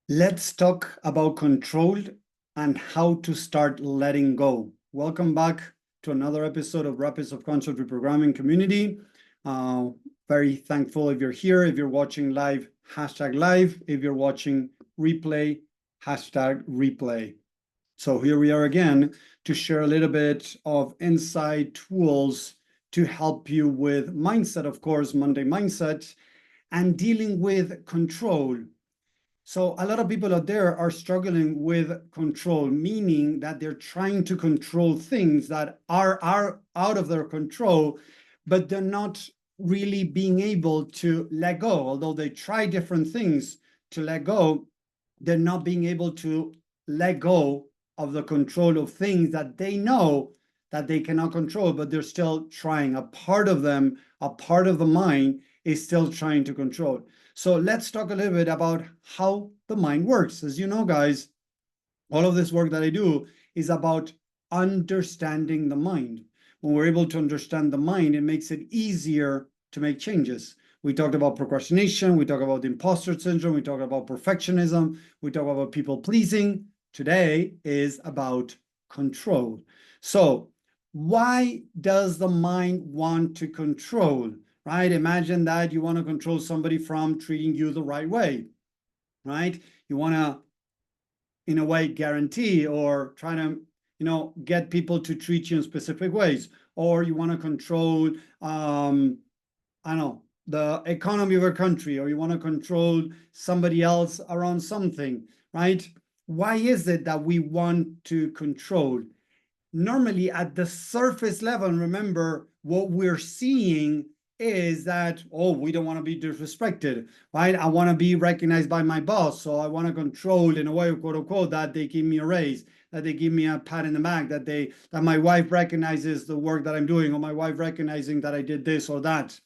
Let's talk about control and how to start letting go. Welcome back to another episode of Rapid Subconscious Reprogramming Community. Very thankful if you're here. If you're watching live, hashtag live. If you're watching replay, hashtag replay. So here we are again to share a little bit of insight tools to help you with mindset, of course, Monday mindset, and dealing with control. So a lot of people out there are struggling with control, meaning that they're trying to control things that are out of their control, but they're not really being able to let go. Although they try different things to let go, they're not being able to let go of the control of things that they know that they cannot control, but they're still trying. A part of them, a part of the mind is still trying to control. So let's talk a little bit about how the mind works. As you know, guys, all of this work that I do is about understanding the mind. When we're able to understand the mind, it makes it easier to make changes. We talked about procrastination, we talk about imposter syndrome, we talk about perfectionism, we talk about people pleasing. Today is about control. So why does the mind want to control? Right? Imagine that you want to control somebody from treating you the right way, right? You want to, in a way, guarantee or try to, get people to treat you in specific ways, or you want to control, I don't know, the economy of a country, or you want to control somebody else around something, right? Why is it that we want to control? Normally at the surface level, and remember what we're seeing is that, oh, we don't want to be disrespected, right? I want to be recognized by my boss, so I want to control in a way, quote unquote, that they give me a raise, that they give me a pat in the back, that my wife recognizes the work that I'm doing, or my wife recognizing that I did this or that,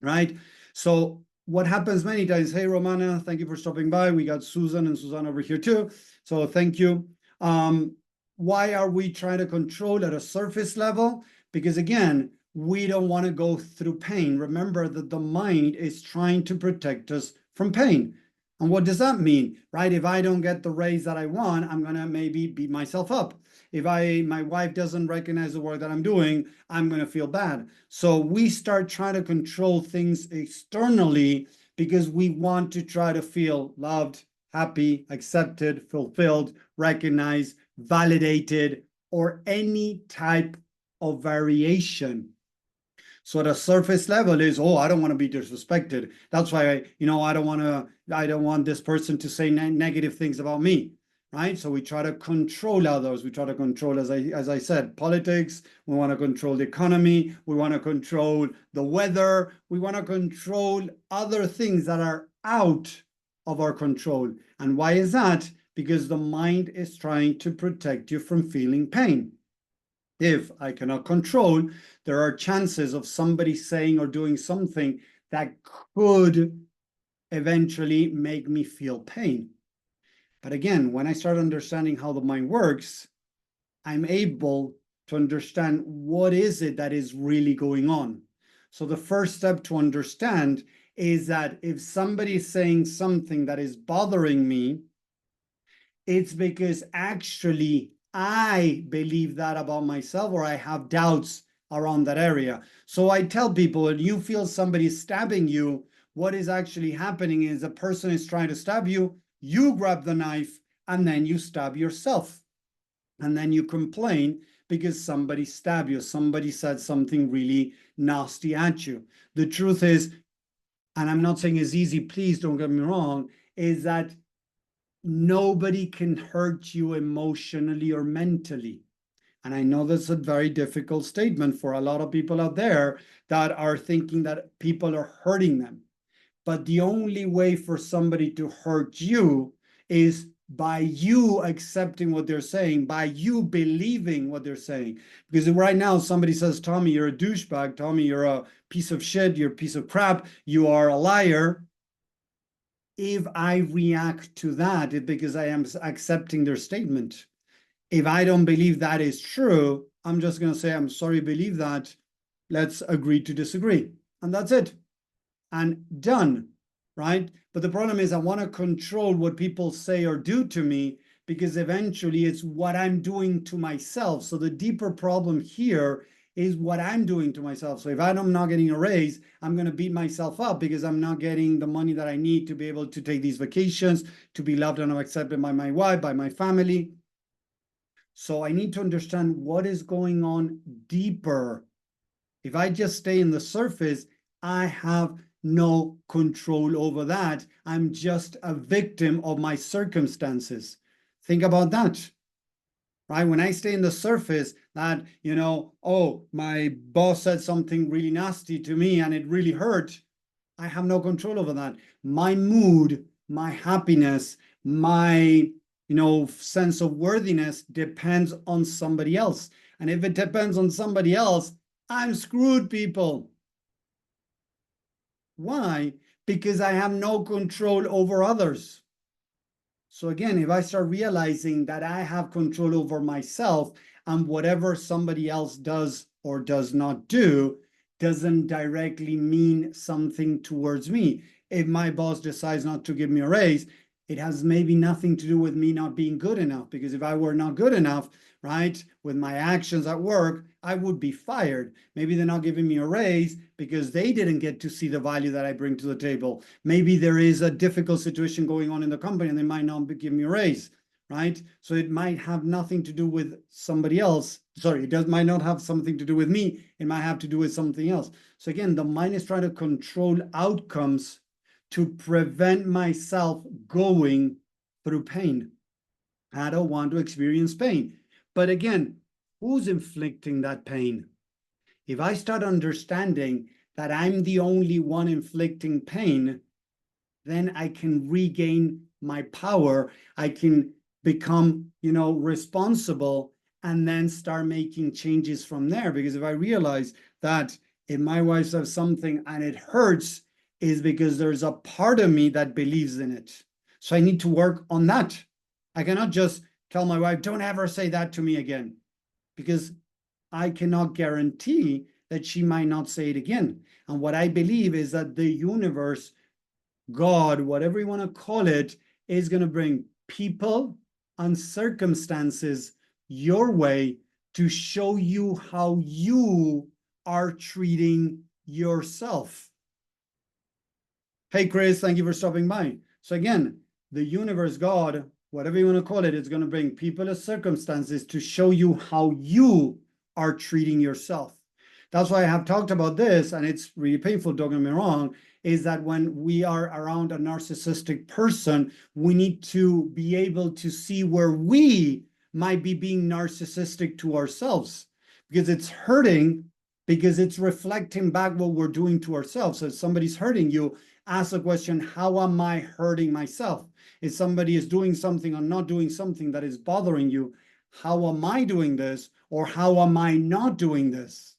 right? So what happens many times, hey, Romana, thank you for stopping by. We got Susan and Susan over here too. So thank you. Why are we trying to control at a surface level? Because again, we don't want to go through pain. Remember that the mind is trying to protect us from pain. And what does that mean, right? If I don't get the raise that I want, I'm going to maybe beat myself up. If my wife doesn't recognize the work that I'm doing, I'm going to feel bad. So we start trying to control things externally because we want to try to feel loved, happy, accepted, fulfilled, recognized, validated, or any type of variation. So at a surface level is, oh, I don't want to be disrespected. That's why I don't want this person to say negative things about me, right? So we try to control others. We try to control, as I said, politics. We want to control the economy. We want to control the weather. We want to control other things that are out of our control. And why is that? Because the mind is trying to protect you from feeling pain. If I cannot control, there are chances of somebody saying or doing something that could eventually make me feel pain. But again, when I start understanding how the mind works, I'm able to understand what is it that is really going on. So the first step to understand is that if somebody is saying something that is bothering me, it's because actually I believe that about myself, or I have doubts around that area. So I tell people, when you feel somebody stabbing you, what is actually happening is a person is trying to stab you, you grab the knife, and then you stab yourself. And then you complain because somebody stabbed you, somebody said something really nasty at you. The truth is, and I'm not saying it's easy, please don't get me wrong, is that nobody can hurt you emotionally or mentally. And I know that's a very difficult statement for a lot of people out there that are thinking that people are hurting them. But the only way for somebody to hurt you is by you accepting what they're saying, by you believing what they're saying. Because right now, somebody says, Tommy, you're a douchebag. Tommy, you're a piece of shit. You're a piece of crap. You are a liar. If I react to that, it's because I am accepting their statement. If I don't believe that is true, I'm just going to say, I'm sorry, believe that. Let's agree to disagree. And that's it. And done, right? But the problem is I want to control what people say or do to me, because eventually it's what I'm doing to myself. So the deeper problem here is what I'm doing to myself. So if I'm not getting a raise, I'm going to beat myself up because I'm not getting the money that I need to be able to take these vacations, to be loved and accepted by my wife, by my family. So I need to understand what is going on deeper. If I just stay in the surface, I have no control over that. I'm just a victim of my circumstances. Think about that, right? When I stay in the surface, that, oh, my boss said something really nasty to me and it really hurt. I have no control over that. My mood, my happiness, my, sense of worthiness depends on somebody else. And if it depends on somebody else, I'm screwed, people. Why? Because I have no control over others. So again, if I start realizing that I have control over myself, and whatever somebody else does or does not do doesn't directly mean something towards me. If my boss decides not to give me a raise, it has maybe nothing to do with me not being good enough, because if I were not good enough, right, with my actions at work, I would be fired. Maybe they're not giving me a raise because they didn't get to see the value that I bring to the table. Maybe there is a difficult situation going on in the company and they might not give me a raise, right? So it might have nothing to do with somebody else. Sorry, might not have something to do with me. It might have to do with something else. So again, the mind is trying to control outcomes to prevent myself going through pain. I don't want to experience pain. But again, who's inflicting that pain? If I start understanding that I'm the only one inflicting pain, then I can regain my power. I can become, responsible, and then start making changes from there. Because if I realize that if my wife says something and it hurts, is because there's a part of me that believes in it. So I need to work on that. I cannot just tell my wife, don't ever say that to me again, because I cannot guarantee that she might not say it again. And what I believe is that the universe, God, whatever you want to call it, is going to bring people and circumstances your way to show you how you are treating yourself. Hey, Chris, thank you for stopping by. So again, the universe, God, whatever you want to call it, is going to bring people and circumstances to show you how you are treating yourself. That's why I have talked about this, and it's really painful, don't get me wrong, is that when we are around a narcissistic person, we need to be able to see where we might be being narcissistic to ourselves, because it's hurting, because it's reflecting back what we're doing to ourselves. So if somebody's hurting you, ask the question, how am I hurting myself? If somebody is doing something or not doing something that is bothering you, how am I doing this, or how am I not doing this?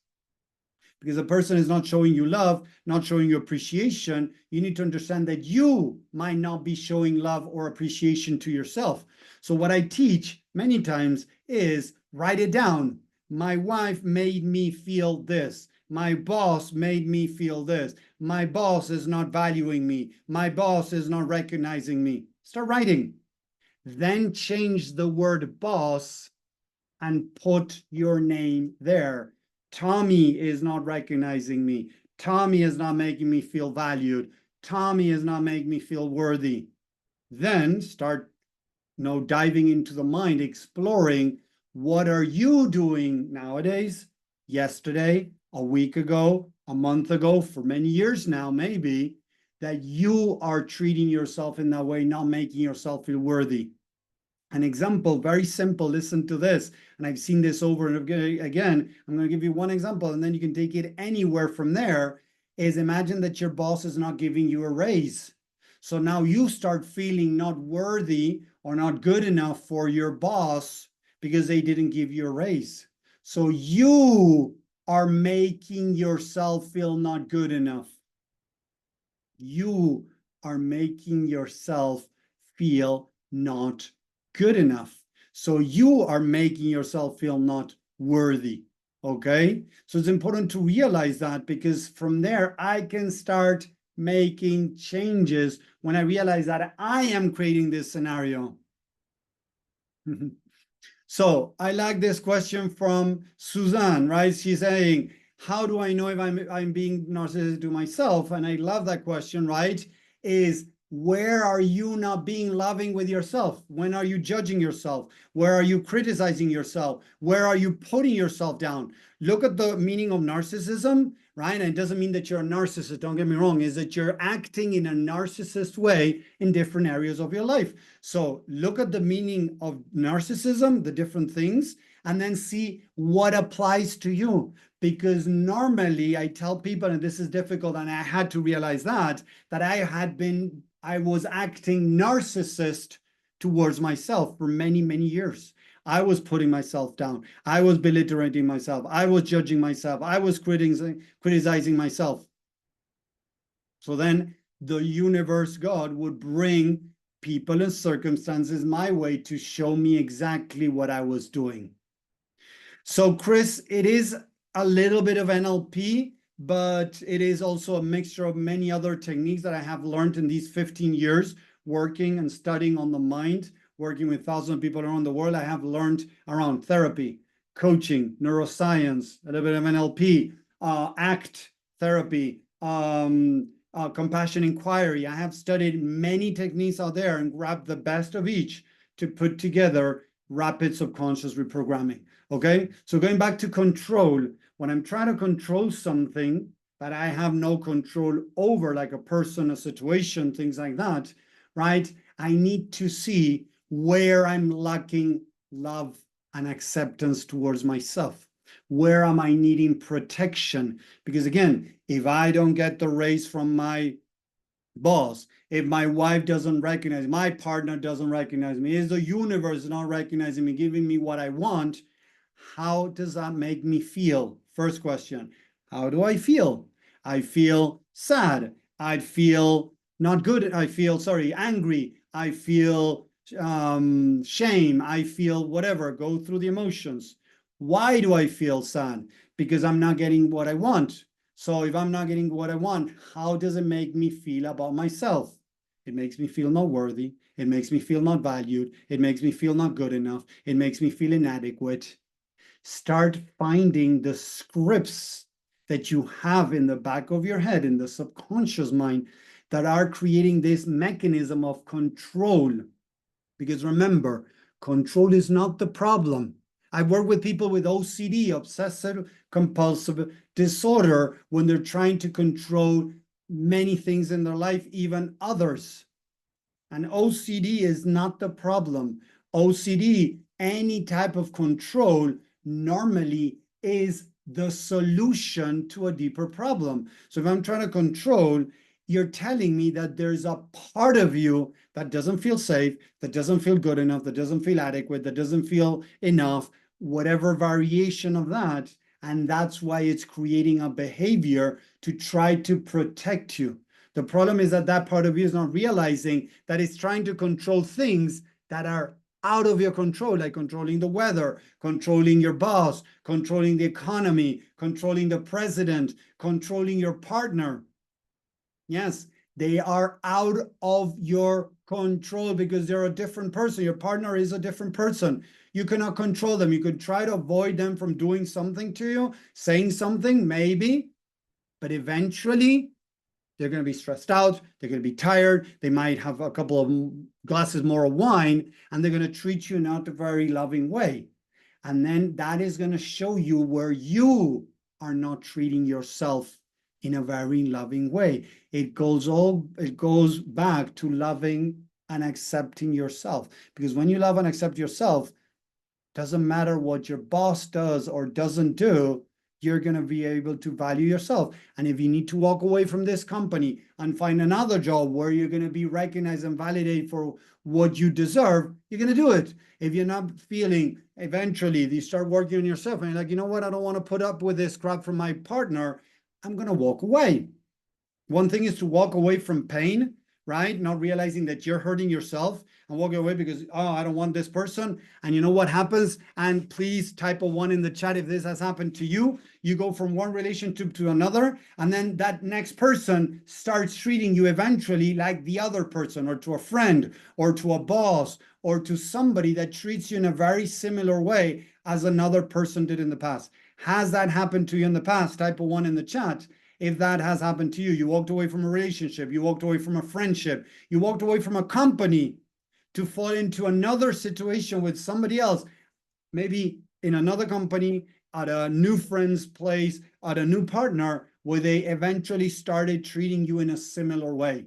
Because a person is not showing you love, not showing you appreciation, you need to understand that you might not be showing love or appreciation to yourself. So what I teach many times is write it down. My wife made me feel this. My boss made me feel this. My boss is not valuing me. My boss is not recognizing me. Start writing. Then change the word boss and put your name there. Tommy is not recognizing me. Tommy is not making me feel valued. Tommy is not making me feel worthy. Then start, diving into the mind, exploring what are you doing nowadays, yesterday, a week ago, a month ago, for many years now, maybe, that you are treating yourself in that way, not making yourself feel worthy. An example, very simple, listen to this, and I've seen this over and again. I'm going to give you one example, and then you can take it anywhere from there, is imagine that your boss is not giving you a raise. So now you start feeling not worthy or not good enough for your boss because they didn't give you a raise. So you are making yourself feel not good enough. You are making yourself feel not good enough. So you are making yourself feel not worthy. Okay? So it's important to realize that, because from there I can start making changes when I realize that I am creating this scenario? So I like this question from Suzanne, right? She's saying, how do I know if I'm being narcissistic to myself? And I love that question, right? Is where are you not being loving with yourself? When are you judging yourself? Where are you criticizing yourself? Where are you putting yourself down? Look at the meaning of narcissism, right? And it doesn't mean that you're a narcissist, don't get me wrong, is that you're acting in a narcissist way in different areas of your life. So look at the meaning of narcissism, the different things, and then see what applies to you. Because normally I tell people, and this is difficult, and I had to realize that I was acting narcissist towards myself for many, many years. I was putting myself down. I was belittling myself. I was judging myself. I was criticizing myself. So then the universe, God, would bring people and circumstances my way to show me exactly what I was doing. So, Chris, it is a little bit of NLP, but it is also a mixture of many other techniques that I have learned in these 15 years working and studying on the mind, working with thousands of people around the world. I have learned around therapy, coaching, neuroscience, a little bit of NLP, ACT therapy, compassion inquiry. I have studied many techniques out there and grabbed the best of each to put together rapid subconscious reprogramming. Okay, so going back to control, when I'm trying to control something that I have no control over, like a person, a situation, things like that, right? I need to see where I'm lacking love and acceptance towards myself. Where am I needing protection? Because again, if I don't get the raise from my boss, if my wife doesn't recognize, my partner doesn't recognize me, is the universe not recognizing me, giving me what I want, how does that make me feel? First question, how do I feel? I feel sad. I feel not good. I feel, angry. I feel shame. I feel whatever. Go through the emotions. Why do I feel sad? Because I'm not getting what I want. So if I'm not getting what I want, how does it make me feel about myself? It makes me feel not worthy. It makes me feel not valued. It makes me feel not good enough. It makes me feel inadequate. Start finding the scripts that you have in the back of your head, in the subconscious mind, that are creating this mechanism of control. Because remember, control is not the problem. I work with people with OCD, obsessive compulsive disorder, when they're trying to control many things in their life, even others. And OCD is not the problem. OCD, any type of control, normally is the solution to a deeper problem. So if I'm trying to control, you're telling me that there's a part of you that doesn't feel safe, that doesn't feel good enough, that doesn't feel adequate, that doesn't feel enough, whatever variation of that. And that's why it's creating a behavior to try to protect you. The problem is that that part of you is not realizing that it's trying to control things that are out of your control, like controlling the weather, controlling your boss, controlling the economy, controlling the president, controlling your partner. Yes, they are out of your control because they're a different person. Your partner is a different person. You cannot control them. You could try to avoid them from doing something to you, saying something, maybe, but eventually they're going to be stressed out. They're going to be tired. They might have a couple of glasses more of wine, and they're going to treat you in not a very loving way. And then that is going to show you where you are not treating yourself in a very loving way. It goes back to loving and accepting yourself. Because when you love and accept yourself, doesn't matter what your boss does or doesn't do, you're going to be able to value yourself. And if you need to walk away from this company and find another job where you're going to be recognized and validated for what you deserve, you're going to do it. If you're not feeling, eventually you start working on yourself and you're like, you know what, I don't want to put up with this crap from my partner, I'm going to walk away. One thing is to walk away from pain, right? Not realizing that you're hurting yourself and walking away because, oh, I don't want this person. And you know what happens? And please type a 1 in the chat if this has happened to you. You go from one relationship to another, and then that next person starts treating you eventually like the other person, or to a friend, or to a boss, or to somebody that treats you in a very similar way as another person did in the past. Has that happened to you in the past? Type a 1 in the chat. If that has happened to you, you walked away from a relationship, you walked away from a friendship, you walked away from a company to fall into another situation with somebody else, maybe in another company, at a new friend's place, at a new partner, where they eventually started treating you in a similar way.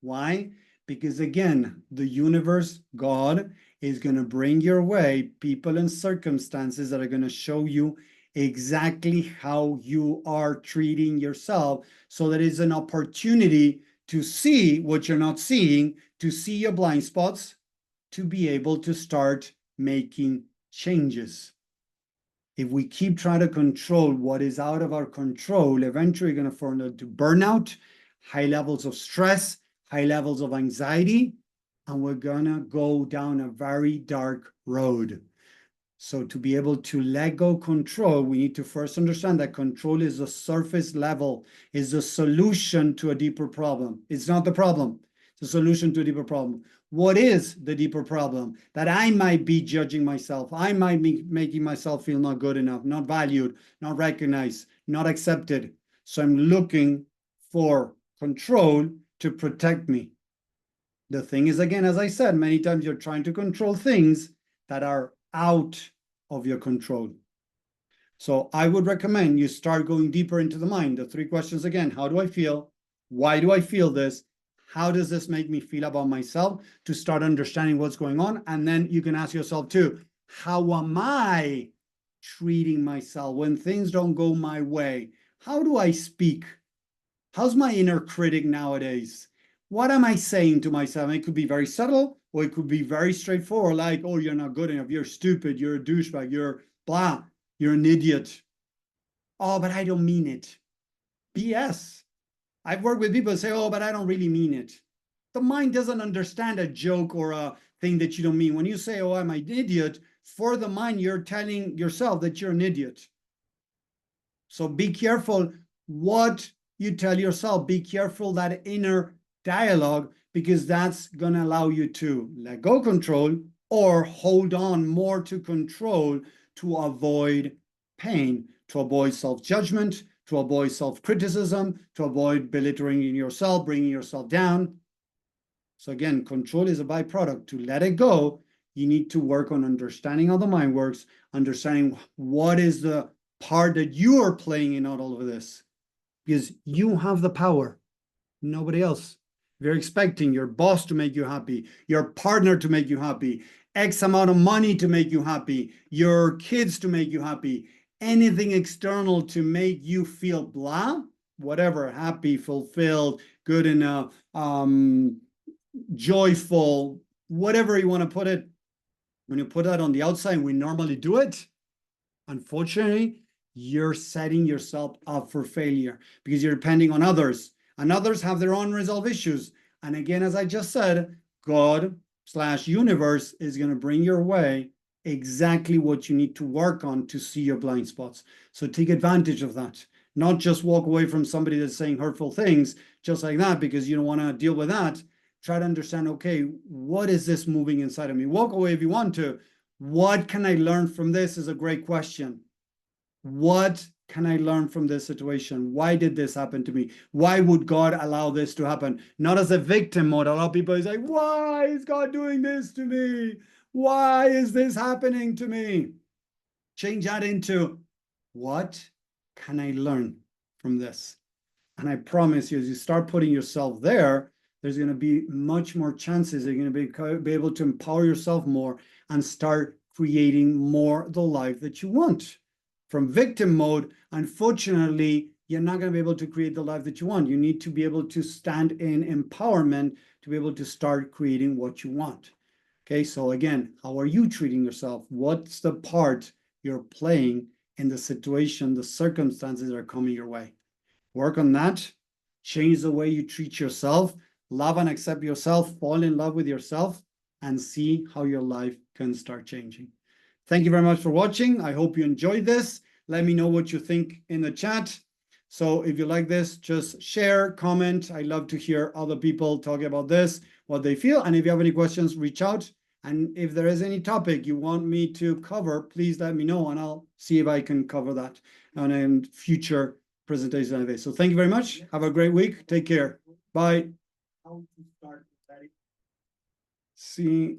Why? Because again, the universe, God, is going to bring your way people and circumstances that are going to show you exactly how you are treating yourself, so that it's an opportunity to see what you're not seeing, to see your blind spots, to be able to start making changes. If we keep trying to control what is out of our control, eventually you're going to fall into burnout, high levels of stress, high levels of anxiety, and we're going to go down a very dark road. So to be able to let go control, we need to first understand that control is a surface level, is a solution to a deeper problem. It's not the problem. It's a solution to a deeper problem. What is the deeper problem? That I might be judging myself. I might be making myself feel not good enough, not valued, not recognized, not accepted. So I'm looking for control to protect me. The thing is, again, as I said, many times you're trying to control things that are out of your control. So I would recommend you start going deeper into the mind. The 3 questions again: how do I feel? Why do I feel this? How does this make me feel about myself? To start understanding what's going on. And then you can ask yourself too, how am I treating myself when things don't go my way? How do I speak? How's my inner critic nowadays? What am I saying to myself? It could be very subtle, or it could be very straightforward, like, oh, you're not good enough, you're stupid, you're a douchebag, you're blah, you're an idiot. Oh, but I don't mean it. BS. I've worked with people who say, oh, but I don't really mean it. The mind doesn't understand a joke or a thing that you don't mean. When you say, oh, I'm an idiot, for the mind, you're telling yourself that you're an idiot. So be careful what you tell yourself. Be careful that inner dialogue, because that's going to allow you to let go control or hold on more to control, to avoid pain, to avoid self-judgment, to avoid self-criticism, to avoid belittling yourself, bringing yourself down. So again, control is a byproduct. To let it go, you need to work on understanding how the mind works, understanding what is the part that you are playing in all of this, because you have the power, nobody else. If you're expecting your boss to make you happy, your partner to make you happy, X amount of money to make you happy, your kids to make you happy, anything external to make you feel blah, whatever, happy, fulfilled, good enough, joyful, whatever you want to put it, when you put that on the outside, we normally do it, unfortunately, you're setting yourself up for failure, because you're depending on others, and others have their own resolved issues. And again, as I just said, God/universe is going to bring your way exactly what you need to work on to see your blind spots. So take advantage of that. Not just walk away from somebody that's saying hurtful things just like that because you don't want to deal with that. Try to understand, okay, what is this moving inside of me? Walk away if you want to. What can I learn from this is a great question. What can I learn from this situation? Why did this happen to me? Why would God allow this to happen? Not as a victim mode. A lot of people is like, why is God doing this to me? Why is this happening to me? Change that into, what can I learn from this? And I promise you, as you start putting yourself there, there's going to be much more chances. You're going to be able to empower yourself more and start creating more the life that you want. From victim mode, unfortunately, you're not going to be able to create the life that you want. You need to be able to stand in empowerment to be able to start creating what you want. Okay, so again, how are you treating yourself? What's the part you're playing in the situation, the circumstances that are coming your way? Work on that. Change the way you treat yourself. love and accept yourself, fall in love with yourself, and see how your life can start changing. Thank you very much for watching. I hope you enjoyed this. Let me know what you think in the chat. So if you like this, just share, comment. I love to hear other people talking about this, what they feel. And if you have any questions, reach out. And if there is any topic you want me to cover, please let me know, and I'll see if I can cover that on a future presentation of this. So thank you very much. Have a great week. Take care. Bye. See.